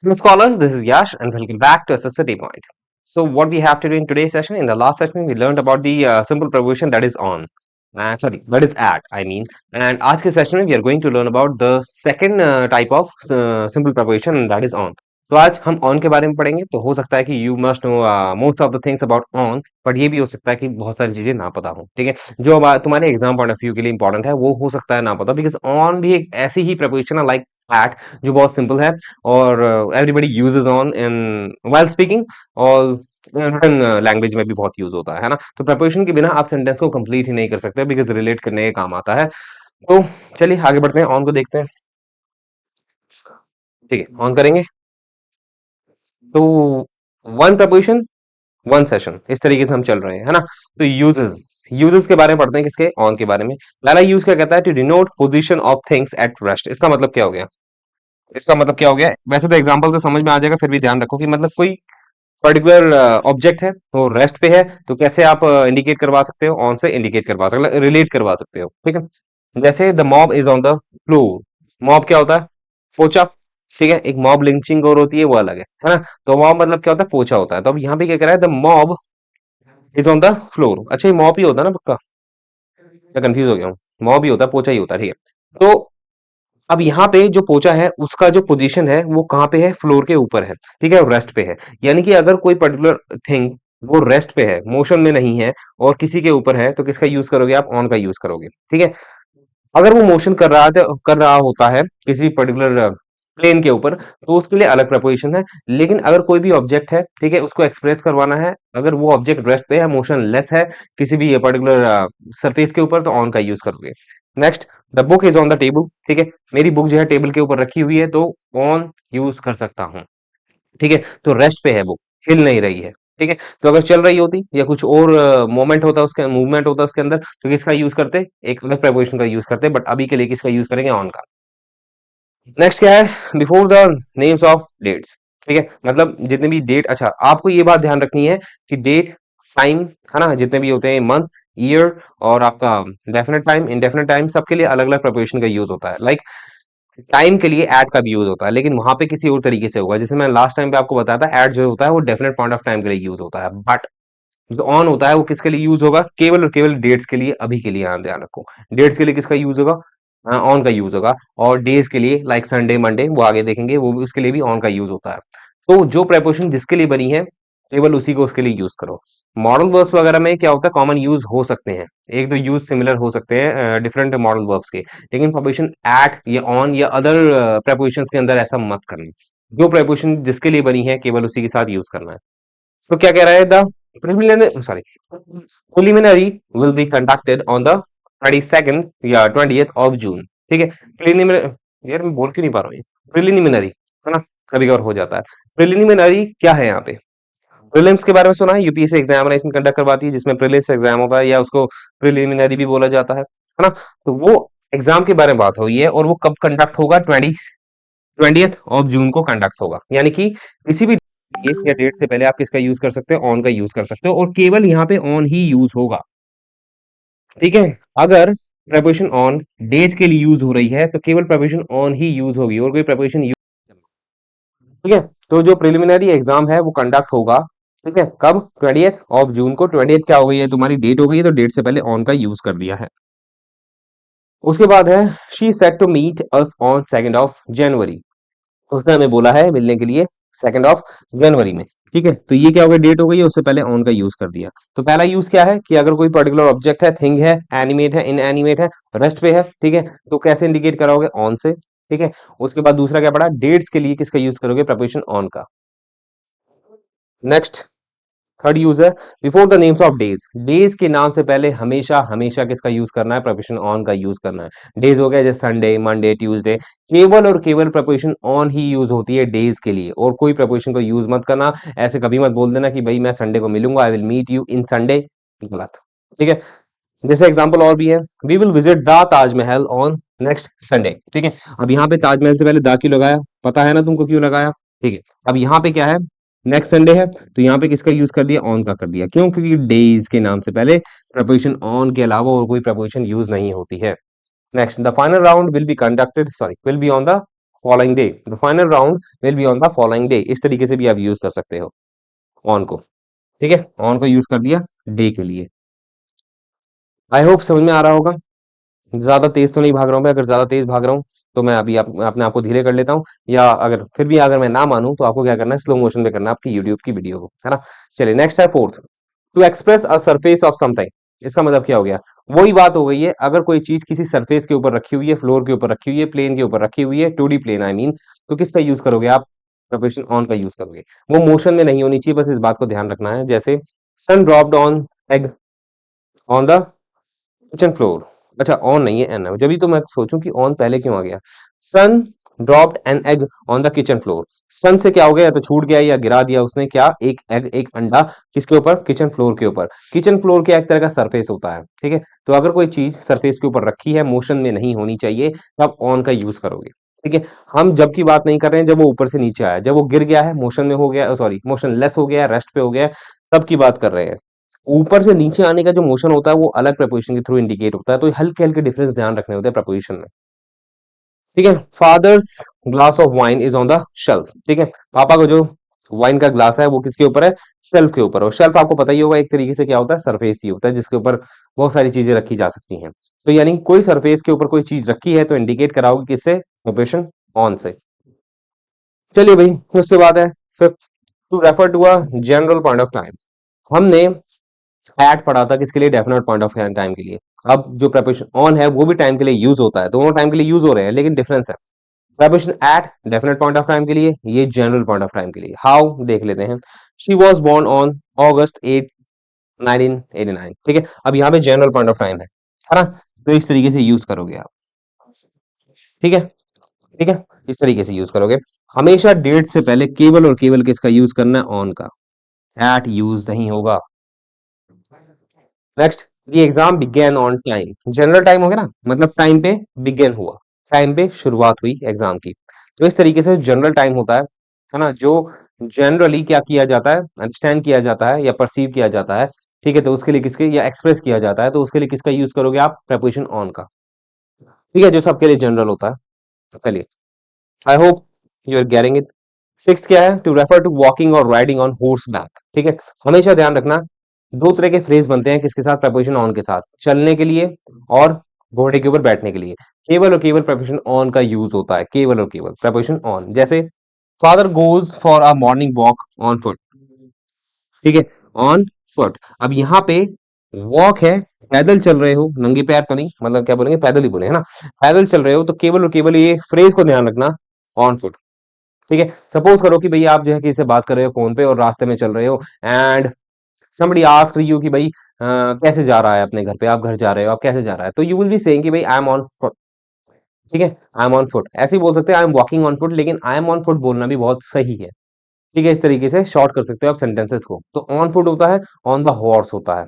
Hello scholars, this is Yash and welcome back to Assessity Point. So what we have to do in today's session, in the last session we learned about the simple preposition that is on. Sorry, that is at, I mean. And आज के session में we are going to learn about the second type of simple preposition and that is on. तो आज हम on के बारे में पढ़ेंगे तो हो सकता है कि you must know most of the things about on, but ये भी हो सकता है कि बहुत सारी चीजें ना पता हो, ठीक है। जो तुम्हारे एग्जाम पॉइंट ऑफ व्यू के लिए इंपॉर्टेंट है वो हो सकता है ना पता, बिकॉज on भी एक ऐसी ही preposition है लाइक at जो बहुत सिंपल है और everybody uses on in while speaking और रिटन लैंग्वेज में भी बहुत यूज होता है ना। तो preposition के बिना आप सेंटेंस को कंप्लीट ही नहीं कर सकते बिकॉज रिलेट करने के काम आता है। तो चलिए आगे बढ़ते हैं, ऑन को देखते हैं। ठीक है, ऑन करेंगे तो वन प्रपोजिशन वन सेशन इस तरीके से हम चल रहे हैं, है ना। तो यूजेस यूजेस के बारे में पढ़ते हैं, किसके, ऑन के बारे में। पहला यूज क्या कहता है, to denote position of things at rest. इसका मतलब क्या हो गया, इसका मतलब क्या हो गया, वैसे तो एग्जांपल से समझ में आ जाएगा, फिर भी ध्यान रखो कि मतलब कोई पर्टिकुलर ऑब्जेक्ट है वो रेस्ट पे है तो कैसे आप इंडिकेट करवा सकते हो, ऑन से इंडिकेट करवा सकते, रिलेट करवा सकते हो, ठीक है। जैसे the mob is on the floor. Mob क्या होता है, पोछा, ठीक है। एक मॉब लिंचिंग और होती है वो अलग है ना। तो मॉब मतलब क्या होता है, पोछा होता है। तो अब यहाँ पे क्या कह रहा है, the mob is on the floor. अच्छा ये मॉब ही होता है ना, पक्का, मैं कंफ्यूज हो गया हूँ। मॉब ही होता है, पोछा ही होता है, ठीक है। तो अब यहाँ पे जो पोचा है उसका जो पोजीशन है वो कहाँ पे है, फ्लोर के ऊपर है, ठीक है, और रेस्ट पे है। यानी कि अगर कोई पर्टिकुलर थिंग वो रेस्ट पे है, मोशन में नहीं है और किसी के ऊपर है तो किसका यूज करोगे आप, ऑन का यूज करोगे, ठीक है। अगर वो मोशन कर रहा होता है किसी पर्टिकुलर प्लेन के ऊपर तो उसके लिए अलग प्रपोजिशन है। लेकिन अगर कोई भी ऑब्जेक्ट है, ठीक है, उसको एक्सप्रेस करवाना है, अगर वो ऑब्जेक्ट रेस्ट पे है, मोशन लेस है किसी भी पर्टिकुलर सरफेस के ऊपर, तो ऑन का यूज करोगे। Next, the book is on the table, ठीक है, मेरी बुक जो है टेबल के ऊपर रखी हुई है तो ऑन यूज कर सकता हूँ, ठीक है। तो रेस्ट पे है बुक, हिल नहीं रही है, ठीक है। तो अगर चल रही होती या कुछ और मोमेंट होता, उसके मूवमेंट होता उसके अंदर, तो किसका यूज करते, एक अलग प्रपोजिशन का यूज करते, बट अभी के लिए किसका यूज करेंगे, ऑन का। नेक्स्ट क्या है, before the names of dates, ठीक है, मतलब जितने भी डेट, अच्छा आपको ये बात ध्यान रखनी है कि डेट, टाइम, है ना, जितने भी होते हैं मंथ, ईयर और आपका डेफिनेट टाइम, इंडेफिनेट टाइम, सबके लिए अलग अलग प्रपोजिशन का यूज होता है। लाइक टाइम के लिए एट का भी यूज होता है लेकिन वहां पे किसी और तरीके से होगा, जैसे मैं लास्ट टाइम पे आपको बताया था, एट जो होता है वो डेफिनेट पॉइंट ऑफ टाइम के लिए यूज होता है, बट जो ऑन होता है वो किसके लिए यूज होगा, केवल और केवल डेट्स के लिए। अभी के लिए यहाँ ध्यान रखो, डेट्स के लिए किसका यूज होगा, ऑन का यूज होगा। और डेज के लिए लाइक संडे मंडे वो आगे देखेंगे, वो भी उसके लिए भी ऑन का यूज होता है। तो जो प्रेपोजिशन जिसके लिए बनी है केवल उसी को उसके लिए यूज करो। मॉडल वर्ब्स वगैरह में क्या होता है, कॉमन यूज हो सकते हैं, एक दो यूज सिमिलर हो सकते हैं डिफरेंट मॉडल वर्ब्स के, लेकिन प्रेपोजिशन एट या ऑन या अदर प्रेपोजिशन के अंदर ऐसा मत करना। जो प्रेपोजिशन जिसके लिए बनी है केवल उसी के साथ यूज करना है। तो क्या कह रहा है, the preliminary will be conducted on the 22nd या 20th ऑफ जून, ठीक है। प्रिलिमिनरी, यार मैं बोल क्यों नहीं पा रहा हूँ ये, प्रिलिमिनरी, है ना, कभी कभार हो जाता है। प्रिलिमिनरी क्या है यहाँ पे, प्रीलिम्स के बारे में सुना है, यूपीएससी एग्जामिनेशन कंडक्ट करवाती है जिसमें प्रीलिम्स एग्जाम होता है या उसको प्रिलिमिनरी भी बोला जाता है ना। तो वो एग्जाम के बारे में बात हुई है और वो कब कंडक्ट होगा, 20th ऑफ जून को कंडक्ट होगा। यानी कि किसी भी डेट या डेट से पहले आप किसका यूज कर सकते हो, ऑन का यूज कर सकते हो, और केवल यहाँ पे ऑन ही यूज होगा, ठीक है। अगर प्रपोजिशन ऑन डेट के लिए यूज हो रही है तो केवल प्रपोजिशन ऑन ही यूज होगी और कोई प्रपोजिशन यूज, ठीक है। तो जो प्रिलिमिनरी एग्जाम है वो कंडक्ट होगा, ठीक है, कब, 20th ऑफ जून को। 20th क्या हो गई है, तुम्हारी डेट हो गई है, तो डेट से पहले ऑन का यूज कर दिया है। उसके बाद है, she set to meet us on 2nd of January. उसने हमें बोला है मिलने के लिए 2nd ऑफ जनवरी में, ठीक है। तो ये क्या हो गया, डेट हो गई है, उससे पहले ऑन का यूज कर दिया। तो पहला यूज क्या है कि अगर कोई पर्टिकुलर ऑब्जेक्ट है, थिंग है, एनिमेट है, इनएनिमेट है, रेस्ट पे है, ठीक है, तो कैसे इंडिकेट कराओगे, ऑन से, ठीक है। उसके बाद दूसरा क्या पड़ा, डेट्स के लिए किसका यूज करोगे, प्रपोजिशन ऑन का। नेक्स्ट, थर्ड यूज है, before the names of days. Days के नाम से पहले हमेशा हमेशा किसका यूज करना है, प्रपोजिशन ऑन का यूज करना है। डेज हो गया जैसे संडे, मंडे, ट्यूसडे, केवल और केवल प्रपोजिशन ऑन ही यूज होती है डेज के लिए, और कोई प्रपोजिशन को यूज मत करना। ऐसे कभी मत बोल देना कि भाई मैं संडे को मिलूंगा, I will meet you in Sunday, गलत, ठीक है। जैसे एग्जाम्पल और भी है, we will visit the Taj Mahal on next Sunday, ठीक है। अब यहाँ पे ताजमहल से पहले दा क्यों लगाया, पता है ना तुमको क्यों लगाया, ठीक है। अब यहाँ पे क्या है, नेक्स्ट संडे है, तो यहाँ पे किसका यूज कर दिया, ऑन का कर दिया। क्यों, क्योंकि डेज के नाम से पहले प्रपोजिशन ऑन के अलावा और कोई प्रपोजिशन यूज नहीं होती है। Next, the final round will be conducted, sorry, will be on the following day, the final round will be on the following day. इस तरीके से भी आप यूज कर सकते हो ऑन को। ठीक है, ऑन को यूज कर दिया डे के लिए। आई होप समझ में आ रहा होगा। ज्यादा तेज तो नहीं भाग रहा हूँ मैं, अगर ज्यादा तेज भाग रहा हूँ तो मैं अभी अपने आप को धीरे कर लेता हूँ, या अगर फिर भी अगर मैं ना मानूं तो आपको क्या करना है, स्लो मोशन पे करना है आपकी यूट्यूब की वीडियो को, है ना। चलिए नेक्स्ट है fourth, to express a surface of something. इसका मतलब क्या हो गया, वही बात हो गई है, अगर कोई चीज किसी सरफेस के ऊपर रखी हुई है, फ्लोर के ऊपर रखी हुई है, प्लेन के ऊपर रखी हुई है, 2D प्लेन आई मीन, तो किसका यूज करोगे आप, प्रिपरेशन ऑन का यूज करोगे। वो मोशन में नहीं होनी चाहिए, बस इस बात को ध्यान रखना है। जैसे son dropped on egg on the kitchen floor, अच्छा ऑन नहीं है, एन है, जब भी तो मैं सोचूं कि ऑन पहले क्यों आ गया। Son dropped an egg on the kitchen floor, son से क्या हो गया, या तो छूट गया या गिरा दिया उसने क्या, एक एग, एक अंडा, किसके ऊपर, किचन फ्लोर के ऊपर। किचन फ्लोर क्या एक तरह का सरफेस होता है, ठीक है। तो अगर कोई चीज सरफेस के ऊपर रखी है, मोशन में नहीं होनी चाहिए, तो आप ऑन का यूज करोगे। ठीक है, हम जब की बात नहीं कर रहे हैं जब वो ऊपर से नीचे आया, जब वो गिर गया है, मोशन में हो गया, सॉरी मोशन लेस हो गया, रेस्ट पे हो गया, तब की बात कर रहे हैं। ऊपर से नीचे आने का जो मोशन होता है वो अलग प्रपोजिशन के थ्रू इंडिकेट होता है, तो हल्के हल्के डिफरेंस ध्यान रखने होते हैं प्रपोजिशन में। ठीक है, father's glass of wine is on the shelf. ठीक है, पापा को जो वाइन का ग्लास है वो किसके ऊपर है, शेल्फ के ऊपर। और शेल्फ आपको पता ही होगा एक तरीके से क्या होता है, सरफेस ही होता है जिसके ऊपर बहुत सारी चीजें रखी जा सकती हैं। तो यानी कोई सरफेस के ऊपर कोई चीज रखी है तो इंडिकेट कराओगे किससे, प्रोपेशन ऑन से। चलिए भाई, उसके बाद है fifth, to refer to a general point of time. हमने एट पढ़ा था किसके लिए, डेफिनेट पॉइंट ऑफ टाइम के लिए। अब जो प्रेपोजिशन ऑन है वो भी टाइम के लिए यूज होता है, दोनों टाइम के लिए यूज हो रहे हैं, लेकिन डिफरेंस है। Preposition at definite point of time के लिए, ये जनरल पॉइंट ऑफ टाइम के लिए। हाउ, देख लेते हैं। She was born on August 8 1989। ठीक है, अब यहाँ पे जनरल पॉइंट ऑफ टाइम है ना, तो इस तरीके से यूज करोगे आप। ठीक है, ठीक है, इस तरीके से यूज करोगे। हमेशा डेट से पहले केवल और केवल किसका यूज करना है, ऑन का, एट यूज नहीं होगा। Next, the exam begin on time, general time हो गया ना, मतलब टाइम पे बिगेन हुआ, टाइम पे शुरुआत हुई एग्जाम की। तो इस तरीके से जनरल टाइम होता है ना, जो जनरली क्या किया जाता है, अंडरस्टैंड किया जाता है या परसीव किया जाता है। ठीक है, तो उसके लिए किसके, या एक्सप्रेस किया जाता है, तो उसके लिए किसका यूज करोगे आप, preposition ऑन का। ठीक है, जो सबके लिए जनरल होता है। तो चलिए, I hope you are getting it. Six क्या है, to refer to walking or riding on horse back. ठीक है, हमेशा ध्यान रखना, दो तरह के फ्रेज बनते हैं किसके साथ, प्रपोजिशन ऑन के साथ, चलने के लिए और घोड़े के ऊपर बैठने के लिए। केवल और केवल प्रपोजिशन ऑन का यूज होता है, केवल और केवल प्रपोजिशन ऑन। जैसे father goes for a morning walk on foot. ठीक है, ऑन फुट। अब यहाँ पे वॉक है, पैदल चल रहे हो, नंगे पैर तो नहीं, मतलब क्या बोलेंगे, पैदल ही बोले, है ना। पैदल चल रहे हो तो केवल और केवल ये फ्रेज को ध्यान रखना, ऑन फुट। ठीक है, सपोज करो कि भैया आप जो है किसी से बात कर रहे हो फोन पे और रास्ते में चल रहे हो, एंड somebody ask you कि भाई कैसे जा रहा है अपने घर पे, आप घर जा रहे हो, आप कैसे जा रहा है, तो यू विल बी सेइंग कि भाई आई एम ऑन फुट। ठीक है, आई एम ऑन फुट ऐसे ही बोल सकते हैं, I am walking on foot, लेकिन आई एम ऑन फुट बोलना भी बहुत सही है। ठीक है, इस तरीके से शॉर्ट कर सकते हो आप सेंटेंसेस को। तो ऑन फुट होता है, ऑन द हॉर्स होता है।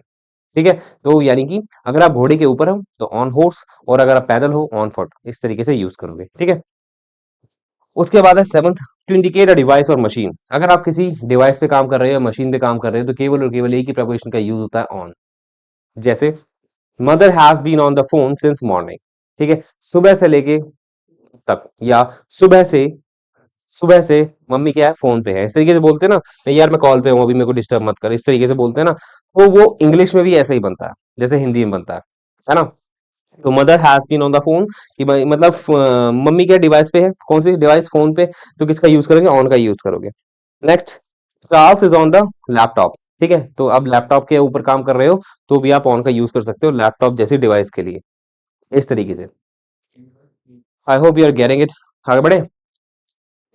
ठीक है, तो यानी कि अगर आप घोड़े के ऊपर हो तो ऑन हॉर्स, और अगर आप पैदल हो ऑन फुट, इस तरीके से यूज करोगे। ठीक है, उसके बाद है seventh, to indicate a device or machine. अगर आप किसी डिवाइस पे काम कर रहे हो, मशीन पे काम कर रहे हो, तो केवल और केवल एक ही प्रपोजिशन का यूज होता है, ऑन। जैसे mother has been on the phone since morning. ठीक है, सुबह से लेके तक, या सुबह से, सुबह से मम्मी क्या है, फोन पे है, इस तरीके से बोलते हैं ना, नहीं यार मैं कॉल पे हूँ अभी, मेरे को डिस्टर्ब मत कर, इस तरीके से बोलते हैं ना। तो वो इंग्लिश में भी ऐसा ही बनता है जैसे हिंदी में बनता है ना। तो mother has been on the phone, कि भाई मतलब मम्मी क्या डिवाइस पे है, कौन सी डिवाइस, फोन पे, तो किसका यूज करोगे, ऑन का यूज करोगे। Next, Charles is on the laptop. ठीक है, तो अब लैपटॉप के ऊपर काम कर रहे हो तो भी आप ऑन का यूज कर सकते हो, लैपटॉप जैसी डिवाइस के लिए, इस तरीके से। I hope you are getting it. आगे बढ़े।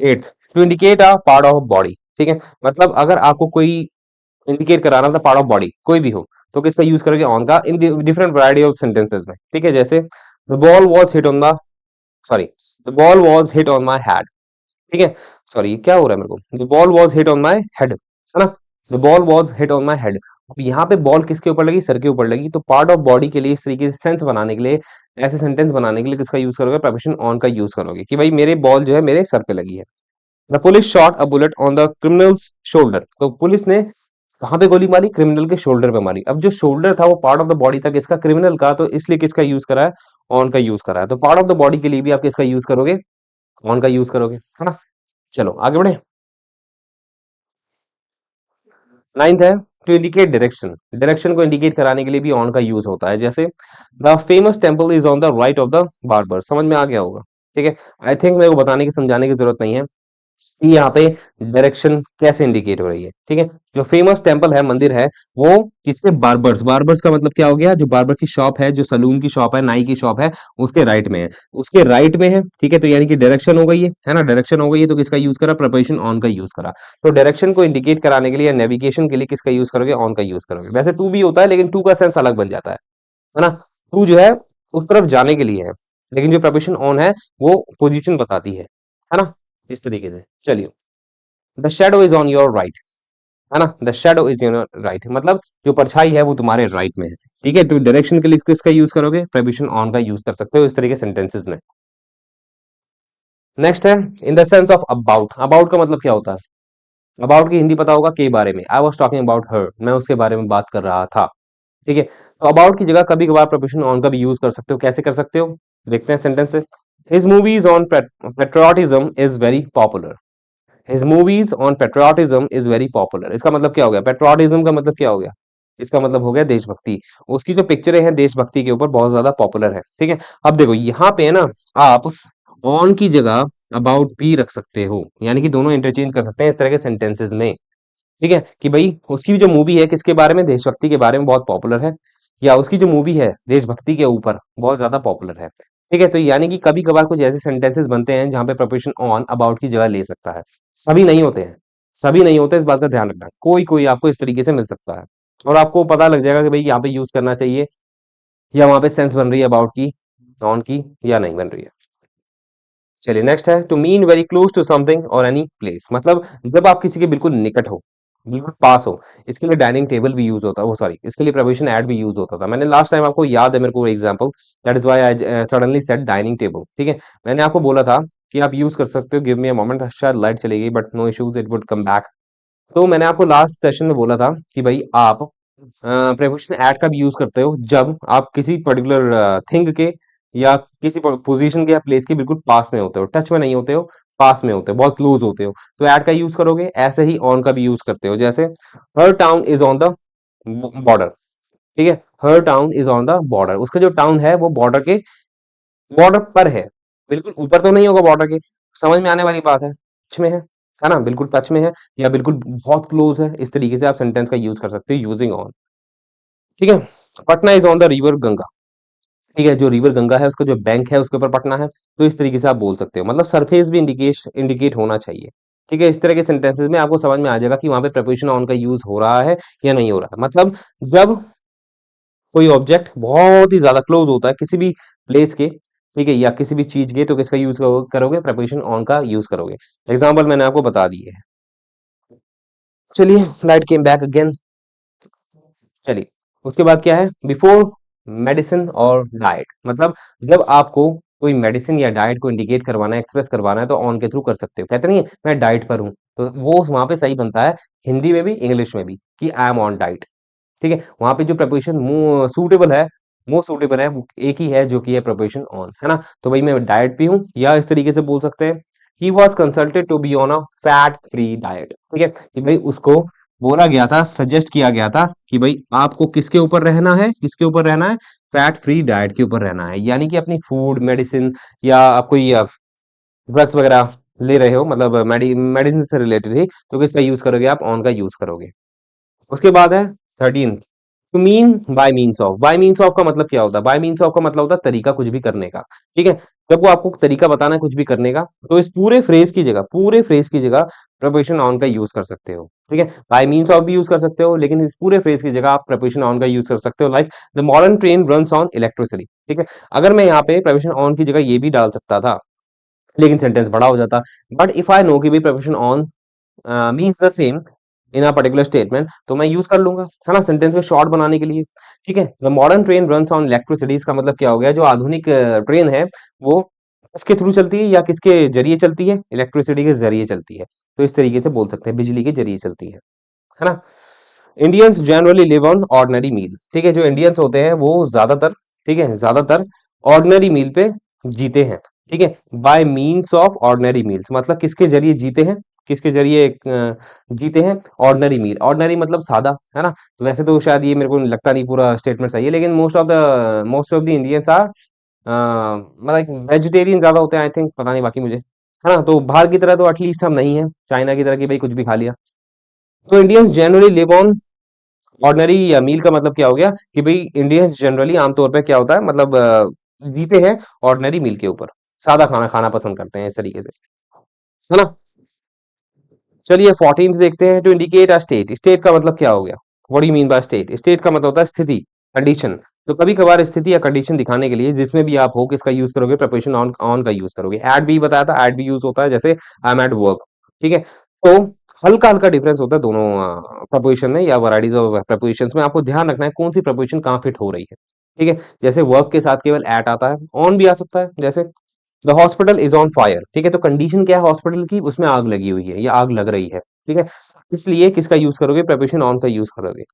Eighth, to indicate a part of body. ठीक है, मतलब अगर आपको कोई इंडिकेट कराना था पार्ट ऑफ बॉडी कोई भी हो, तो किसका यूज करोगे, ऑन का, in different variety of sentences में। ठीक है, जैसे the ball was hit on the, sorry, the ball was hit on my head. ठीक है, सॉरी क्या हो रहा है मेरे को, the ball was hit on my head, है ना, the ball was hit on my head. अब यहाँ पे बॉल किसके ऊपर लगी, सर के ऊपर लगी, तो पार्ट ऑफ बॉडी के लिए इस तरीके से सेंस बनाने के लिए, ऐसे सेंटेंस बनाने के लिए किसका यूज करोगे, प्रपोजिशन ऑन का यूज करोगे, कि भाई मेरे बॉल जो है मेरे सर पे लगी है। The police shot a bullet on the criminals shoulder. तो पुलिस ने कहाँ पे गोली मारी, क्रिमिनल के शोल्डर पे मारी। अब जो शोल्डर था वो पार्ट ऑफ द बॉडी था किसका, क्रिमिनल का, तो इसलिए किसका यूज करा है, ऑन का यूज करा है। तो पार्ट ऑफ द बॉडी के लिए भी आप किसका यूज करोगे, ऑन का यूज करोगे, है ना। चलो आगे बढ़े। नाइन्थ है टू इंडिकेट डायरेक्शन। डायरेक्शन को इंडिकेट कराने के लिए भी ऑन का यूज होता है, जैसे the famous temple is on the right of the barber. समझ में आ गया होगा, ठीक है। आई थिंक मेरे को बताने की समझाने की जरूरत नहीं है कि यहाँ पे डायरेक्शन कैसे इंडिकेट हो रही है, ठीक है। जो फेमस टेम्पल है, मंदिर है, वो किसके, बार्बर्स। बार्बर्स का मतलब क्या हो गया, जो बार्बर की शॉप है, जो सलून की शॉप है, नाई की शॉप है, उसके राइट में है, उसके राइट में है, ठीक है। तो यानी कि डायरेक्शन हो गई है ना, डायरेक्शन हो गई है, तो किसका यूज करा, प्रिपरेशन ऑन का यूज करा। तो डायरेक्शन को इंडिकेट कराने के लिए या नेविगेशन के लिए किसका यूज करोगे, ऑन का यूज करोगे। वैसे टू भी होता है, लेकिन टू का सेंस अलग बन जाता है ना। टू जो है उस तरफ जाने के लिए है, लेकिन जो प्रिपरेशन ऑन है वो पोजीशन बताती है ना। इस तरीके से चलिए, the shadow is on your right, है ना। The shadow is your right, मतलब जो परछाई है वो तुम्हारे राइट में है, ठीक है। तो डायरेक्शन के लिए किसका यूज करोगे, प्रिपरेशन ऑन का यूज कर सकते हो इस तरीके सेंटेंसेस में। नेक्स्ट है in the sense of about. About का मतलब क्या होता है, अबाउट की हिंदी पता होगा, के बारे में। I was talking about her, मैं उसके बारे में बात कर रहा था, ठीक है। तो अबाउट की जगह कभी कभार प्रिपरेशन ऑन का भी यूज कर सकते हो। कैसे कर सकते हो, देखते हैं सेंटेंस से। His movies on patriotism is very popular. His movies on patriotism is very popular, इसका मतलब क्या हो गया, पेट्रियोटिज्म का मतलब क्या हो गया, इसका मतलब हो गया देशभक्ति। उसकी जो पिक्चरें हैं देशभक्ति के ऊपर बहुत ज्यादा पॉपुलर है, ठीक है। अब देखो यहाँ पे है ना, आप ऑन की जगह अबाउट भी रख सकते हो, यानी कि दोनों इंटरचेंज कर सकते हैं इस तरह के सेंटेंसेस में, ठीक है। कि भाई उसकी जो मूवी है किसके बारे में, देशभक्ति के बारे में बहुत पॉपुलर है, या उसकी जो मूवी है देशभक्ति के ऊपर बहुत ज्यादा पॉपुलर है, ठीक है। तो यानी कि कभी कभार कुछ ऐसे सेंटेंसेस बनते हैं जहां पे प्रपोजिशन ऑन अबाउट की जगह ले सकता है। सभी नहीं होते हैं, सभी नहीं होते, इस बात का ध्यान रखना। कोई कोई आपको इस तरीके से मिल सकता है, और आपको पता लग जाएगा कि भाई यहाँ पे यूज करना चाहिए, या वहां पे सेंस बन रही है अबाउट की, ऑन की, या नहीं बन रही है। चलिए नेक्स्ट है to mean very close to something or any place, मतलब जब आप किसी के बिल्कुल निकट हो, बिल्कुल पास हो। इसके लिए डाइनिंग टेबल भी यूज होता है, वो सॉरी, इसके लिए प्रपोजिशन ऐड भी यूज होता था। मैंने लास्ट टाइम, आपको याद है मेरे को example, that is why I suddenly said dining table, ठीक है। मैंने आपको बोला था कि आप यूज कर सकते हो, गिव मी अ मोमेंट, शायद लाइट चली गई, but no issues, it would come back. तो मैंने आपको लास्ट सेशन में बोला था कि भाई आप प्रीपोजिशन ऐट का भी यूज करते हो जब आप किसी पर्टिकुलर थिंग के या किसी पोजीशन के या प्लेस के बिल्कुल पास में होते हो, टच में नहीं होते हो, पास में होते हो, बहुत क्लोज होते हो, तो ऐट का यूज करोगे। ऐसे ही ऑन का भी यूज करते हो, जैसे हर town is on the border, ठीक है। हर town is on the border, उसका जो टाउन है वो बॉर्डर के, बॉर्डर पर है, बिल्कुल ऊपर तो नहीं होगा बॉर्डर के। समझ में आने वाली बात है, टच में है ना, बिल्कुल टच में है, या बिल्कुल बहुत क्लोज है। इस तरीके से आप सेंटेंस का यूज कर सकते हो यूजिंग ऑन, ठीक है। Patna is on the river Ganga, ठीक है। जो रिवर गंगा है उसका जो बैंक है उसके ऊपर पटना है, तो इस तरीके से आप बोल सकते हो। मतलब सरफेस भी इंडिकेट होना चाहिए, ठीक है। इस तरह के सेंटेंसेस में आपको समझ में आ जाएगा कि वहां पे प्रपोजिशन ऑन का यूज हो रहा है या नहीं हो रहा है। मतलब जब कोई ऑब्जेक्ट बहुत ही ज्यादा क्लोज होता है किसी भी प्लेस के, ठीक है, या किसी भी चीज के, तो किसका यूज करोगे, प्रपोजिशन ऑन का यूज करोगे। एग्जाम्पल मैंने आपको बता दिए है। चलिए, लाइट केम बैक अगेन। चलिए, उसके बाद क्या है, बिफोर मेडिसिन और डाइट, मतलब जब आपको कोई मेडिसिन या डाइट को इंडिकेट करवाना है, एक्सप्रेस करवाना है, तो ऑन के थ्रू कर सकते हो। कहते नहीं है मैं डाइट पर हूँ, तो वो वहां पे सही बनता है, हिंदी में भी इंग्लिश में भी, कि आई एम ऑन डाइट, ठीक है। वहां पे जो प्रपोजिशन सूटेबल है, मोस्ट सूटेबल है, वो एक ही है जो कि है प्रपोजिशन ऑन, है ना। तो भाई मैं डाइट पे हूँ, या इस तरीके से बोल सकते हैं, he was consulted to be on a fat free diet, ठीक है। कि भाई उसको बोला गया था, सजेस्ट किया गया था कि भाई आपको किसके ऊपर रहना है, किसके ऊपर रहना है, फैट फ्री डाइट के ऊपर रहना है। यानी कि अपनी फूड, मेडिसिन, या आप कोई ड्रग्स वगैरह ले रहे हो, मतलब मेडिसिन से रिलेटेड ही, तो किसका यूज करोगे, आप ऑन का यूज करोगे। उसके बाद है 13, to mean by means of. By means of का मतलब क्या होता है, बाय मीन्स ऑफ का मतलब होता है तरीका कुछ भी करने का, ठीक है। जब वो आपको तरीका बताना है कुछ भी करने का, तो इस पूरे फ्रेज की जगह प्रपोजिशन ऑन का यूज कर सकते हो, ठीक है। बाय मीन्स ऑफ भी यूज कर सकते हो, लेकिन इस पूरे फ्रेज की जगह आप प्रपोजिशन ऑन का यूज कर सकते हो, like the modern train runs on electricity, ठीक है। अगर मैं यहाँ पे प्रपोजिशन ऑन की जगह ये भी डाल सकता था, लेकिन सेंटेंस बड़ा हो जाता। बट इफ आई नो कि भाई preposition on means the same in a particular statement, तो मैं यूज कर लूंगा, है ना, सेंटेंस को शॉर्ट बनाने के लिए, ठीक है। The modern train runs on electricity, इसका मतलब क्या हो गया, जो आधुनिक ट्रेन है वो किसके थ्रू चलती है, या किसके जरिए चलती है, इलेक्ट्रिसिटी के जरिए चलती है। तो इस तरीके से बोल सकते हैं, बिजली के जरिए चलती है ना। Indians generally live on ordinary meal, ठीक है। जो इंडियंस होते हैं वो ज्यादातर, ठीक है, ज्यादातर ऑर्डिनरी मील पे जीते हैं। ठीक है, bye means of ordinary meals, मतलब किसके जरिए जीते हैं, किसके जरिए जीते हैं, ऑर्डिनरी मील। ऑर्डिनरी मतलब सादा, है ना? तो वैसे तो शायद ये मेरे को लगता नहीं पूरा स्टेटमेंट सही है, लेकिन most of the Indians are मतलब वेजिटेरियन ज्यादा होते हैं आई थिंक, पता नहीं बाकी मुझे, है ना? तो बाहर की तरह तो एटलीस्ट हम नहीं है, चाइना की तरह कि भाई कुछ भी खा लिया। तो Indians generally live on ordinary या मील का मतलब क्या हो गया कि भाई इंडियंस जनरली आमतौर पे क्या होता है, मतलब जीते हैं ऑर्डिनरी मील के ऊपर, सादा खाना खाना पसंद करते हैं इस तरीके से, है ना? चलिए 14th देखते हैं, to indicate a state. State का मतलब क्या हो गया, what do you mean by state? State का मतलब होता है स्थिति, कंडीशन। तो कभी कभार स्थिति या कंडीशन दिखाने के लिए जिसमें भी आप हो, किसका यूज करोगे? प्रपोजिशन ऑन, ऑन का यूज करोगे। एट भी बताया था, एट भी यूज होता है, जैसे आई एम एट वर्क। ठीक है, तो हल्का हल्का डिफरेंस होता है दोनों प्रपोजिशन में या वैरायटीज ऑफ प्रपोजिशंस में। आपको ध्यान रखना है कौन सी प्रपोजिशन कहाँ फिट हो रही है। ठीक है, जैसे वर्क के साथ केवल एट आता है, ऑन भी आ सकता है, जैसे the hospital is on fire. ठीक है, तो कंडीशन क्या है हॉस्पिटल की? उसमें आग लगी हुई है या आग लग रही है। ठीक है, इसलिए किसका यूज करोगे? प्रपोजिशन ऑन का यूज करोगे।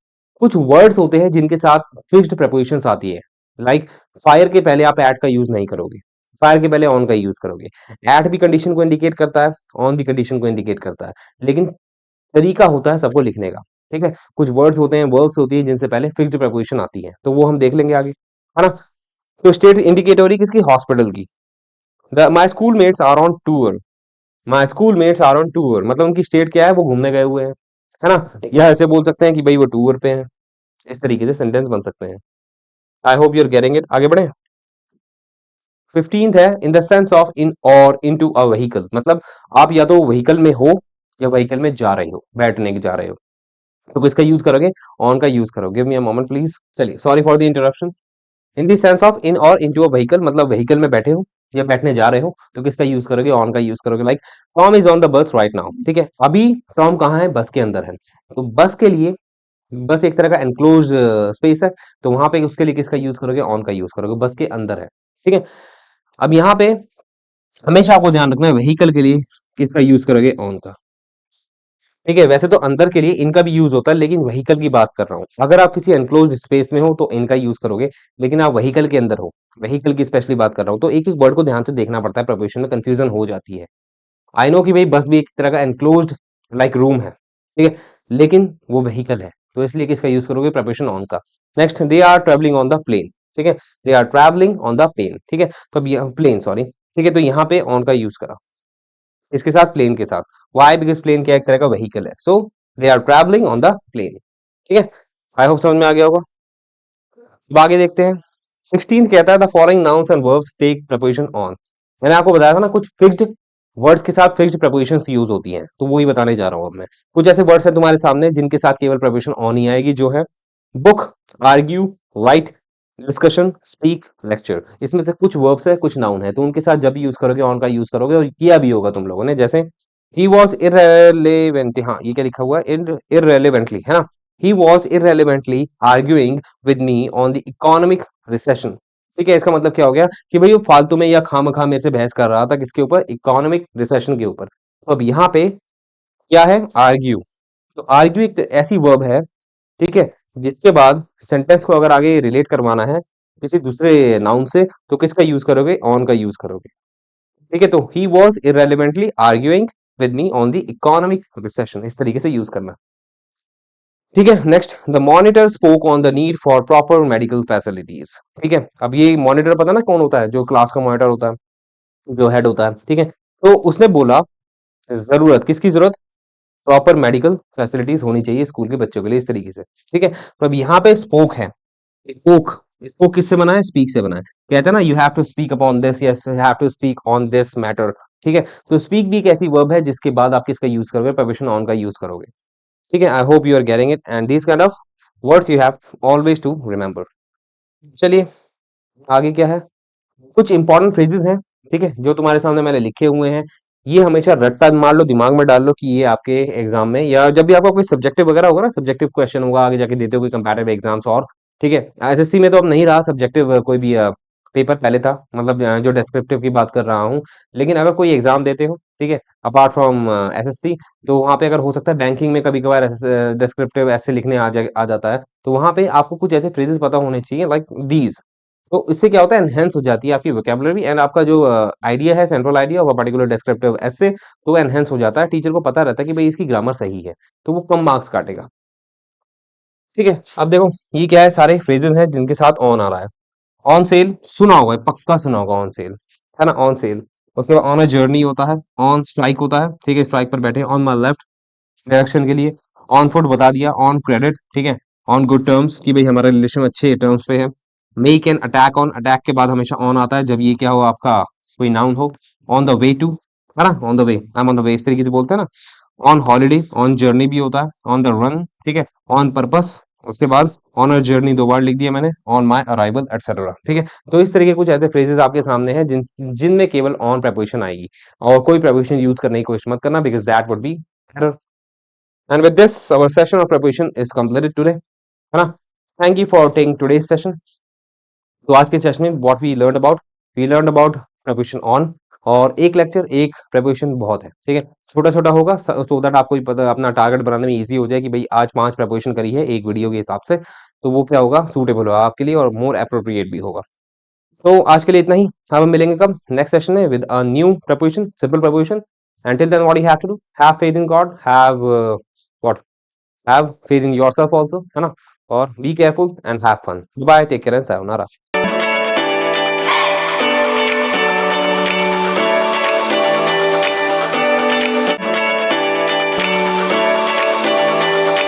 कुछ वर्ड्स होते हैं जिनके साथ फिक्स्ड प्रपोजिशंस आती है, लाइक फायर के पहले आप एट का यूज नहीं करोगे, फायर के पहले ऑन का यूज करोगे। एट भी कंडीशन को इंडिकेट करता है, ऑन भी कंडीशन को इंडिकेट करता है, लेकिन तरीका होता है सबको लिखने का। ठीक है, कुछ वर्ड्स होते हैं, वर्ब्स होती है जिनसे पहले फिक्स्ड प्रपोजिशन आती है, तो वो हम देख लेंगे आगे, है ना? तो स्टेट इंडिकेट हो रही किसकी? हॉस्पिटल की। My school mates are on tour. My school mates are on tour मतलब उनकी स्टेट क्या है? वो घूमने गए हुए हैं, है ना? या ऐसे बोल सकते हैं कि भाई वो टूर पे हैं। इस तरीके से सेंटेंस बन सकते हैं। I hope you are getting it. आगे बढ़े। 15th है, in the sense of in और इनटू अ व्हीकल, मतलब आप या तो व्हीकल में हो या व्हीकल में जा रहे हो, बैठने के जा रहे हो, तो किसका यूज करोगे? ऑन का यूज करोगे। Give me a moment please. चलिए, sorry for the interruption. In the sense of in और इनटू अ व्हीकल मतलब व्हीकल में बैठे हो या बैठने जा रहे हो, तो किसका यूज करोगे? ऑन का यूज करोगे। Like Tom is on the bus right now. ठीक है, अभी टॉम कहाँ है? बस के अंदर है। तो बस के लिए, बस एक तरह का एनक्लोज स्पेस है, तो वहां पे उसके लिए किसका यूज करोगे? ऑन का यूज करोगे, बस के अंदर है। ठीक है, अब यहाँ पे हमेशा आपको ध्यान रखना है व्हीकल के लिए किसका यूज करोगे? ऑन का। ठीक है, वैसे तो अंदर के लिए इनका भी यूज होता है, लेकिन व्हीकल की बात कर रहा हूँ। अगर आप किसी एनक्लोज स्पेस में हो तो इनका यूज करोगे, लेकिन आप व्हीकल के अंदर हो, व्हीकल की स्पेशली बात कर रहा हूँ, तो एक एक वर्ड को ध्यान से देखना पड़ता है, प्रपोजिशन में कंफ्यूजन हो जाती है। आई नो कि भाई बस भी एक तरह का एनक्लोज्ड लाइक रूम है, ठीक है, लेकिन वो व्हीकल है, तो इसलिए किसका यूज करोगे? प्रपोजिशन ऑन का। Next, they are travelling on the plane. ठीक है, they are travelling on the plane. ठीक है, तो अब प्लेन, सॉरी। ठीक है, तो यहाँ पे ऑन का यूज करा, इसके साथ, प्लेन के साथ। वाई? बिकॉज प्लेन क्या एक तरह का व्हीकल है, so they are travelling on the plane. ठीक है, आई होप समझ में आ गया होगा। अब आगे देखते हैं। 16 कहता है the following nouns and verbs take preposition on. मैंने आपको बताया था ना कुछ फिक्स्ड वर्ड्स के साथ फिक्स्ड प्रपोजिशंस यूज होती हैं, तो वो ही बताने जा रहा हूं अब मैं। कुछ ऐसे वर्ड्स हैं तुम्हारे सामने जिनके साथ केवल प्रपोजिशन ऑन ही आएगी, जो है book, argue, right, discussion, speak, lecture. इसमें से कुछ वर्ब्स है, कुछ नाउन है, तो उनके साथ जब भी यूज करोगे ऑन का यूज करोगे, और किया भी होगा तुम लोगों ने, जैसे ही वॉज इरेलीवेंट, हाँ ये क्या लिखा हुआ है? इरेलीवेंटली, है ना? He was irrelevantly arguing with me on the economic recession. ठीक है, इसका मतलब क्या हो गया कि भाई वो फालतू में या खामखा मेरे से बहस कर रहा था, किसके ऊपर? इकोनॉमिक रिसेशन के ऊपर। तो अब यहाँ पे क्या है? आर्ग्यू। तो आर्ग्यू एक ऐसी वर्ब है, ठीक है, जिसके बाद सेंटेंस को अगर आगे रिलेट करवाना है किसी दूसरे नाउन से, तो किसका यूज करोगे? ऑन का यूज करोगे। ठीक है, तो he was irrelevantly arguing with me on the economic recession, इस तरीके से यूज करना। ठीक है, next, the monitor spoke on the need for proper medical facilities. ठीक है, अब ये मॉनिटर पता ना कौन होता है? जो क्लास का मॉनिटर होता है, जो हेड होता है। ठीक है, तो उसने बोला जरूरत, किसकी जरूरत? प्रॉपर मेडिकल फैसिलिटीज होनी चाहिए स्कूल के बच्चों के लिए, इस तरीके से। ठीक है, तो अब यहाँ पे स्पोक है, स्पोक, स्पोक किससे बना है? स्पीक से बना है। कहते हैं ना, you have to speak upon this, yes you have to speak on this matter. ठीक है, तो स्पीक भी एक ऐसी वर्ब है जिसके बाद आप किसका यूज करोगे? प्रपोजिशन ऑन का यूज करोगे। ठीक है, I hope you are getting it, and this kind of words you have always to remember. चलिए, आगे क्या है? कुछ इंपॉर्टेंट फ्रेजेस हैं, ठीक है, जो तुम्हारे सामने मैंने लिखे हुए हैं। ये हमेशा रट्टा मार लो, दिमाग में डाल लो कि ये आपके एग्जाम में या जब भी आपका कोई सब्जेक्टिव वगैरह होगा ना, सब्जेक्टिव क्वेश्चन होगा आगे जाके देते हो कोई कंपैरेटिव एग्जाम्स, और ठीक है, एसएससी में तो अब नहीं रहा सब्जेक्टिव कोई भी पेपर, पहले था, मतलब जो डेस्क्रिप्टिव की बात कर रहा हूँ। लेकिन अगर कोई एग्जाम देते हो, ठीक है, अपार्ट फ्रॉम एसएससी, तो वहां पे अगर हो सकता है बैंकिंग में कभी कभार डिस्क्रिप्टिव ऐसे लिखने आ जाता है, तो वहां पे आपको कुछ ऐसे फ्रेजेस पता होने चाहिए, लाइक दीज। तो इससे क्या होता है, एनहेंस हो जाती है आपकी वोकैबुलरी एंड आपका जो आइडिया है, central idea of a particular descriptive essay, तो एनहेंस हो जाता है। टीचर को पता रहता है कि भाई इसकी ग्रामर सही है, तो वो कम मार्क्स काटेगा। ठीक है, अब देखो ये क्या है, सारे फ्रेजेस हैं जिनके साथ ऑन आ रहा है। ऑन सेल सुना होगा, पक्का सुना होगा ऑन सेल, है ना, ऑन सेल। उसके बाद ऑन अ जर्नी होता है, ऑन स्ट्राइक होता है, ठीक है, स्ट्राइक पर बैठे, ऑन माई लेफ्ट डायरेक्शन के लिए। ऑन फुट बता दिया, ऑन क्रेडिट, ठीक है, ऑन गुड टर्म्स कि भाई हमारा रिलेशन अच्छे टर्म्स पे है। Make an attack on, attack के बाद हमेशा ऑन आता है जब ये क्या हो, आपका कोई नाउन हो। ऑन द वे टू, है ना, on the way, I am on the way, इस तरीके से बोलते हैं ना। ऑन हॉलीडे, ऑन जर्नी भी होता है, ऑन द रन, ठीक है, ऑन पर्पस। उसके बाद ऑन अ जर्नी दो बार लिख दिया मैंने, ऑन माई अराइवल एटसेट्रा, ठीक है। तो इस तरीके कुछ ऐसे फ्रेजेस आपके सामने हैं जिनमें केवल ऑन preposition आएगी, और कोई preposition यूज करने की कोशिश मत करना, because that would be error. And with this, our session of preparation is completed today, है ना। Thank you for taking today's session. तो आज के सेशन में what we learn about preposition on, और एक लेक्चर एक preposition बहुत है, ठीक है। छोटा छोटा होगा सो दैट आपको भी पता, अपना टारगेट बनाने में इजी हो जाए कि भाई आज 5 preposition करी है एक वीडियो के हिसाब से, तो वो क्या होगा, सूटेबल होगा आपके लिए और मोर अप्रोप्रिएट भी होगा। तो आज के लिए इतना ही। अब हम मिलेंगे कब, नेक्स्ट सेशन में with a new preposition, simple preposition। Until then, what you have to do, have faith in God, what have faith in yourself also, है ना, और be careful and have fun. Bye, take care and sayonara.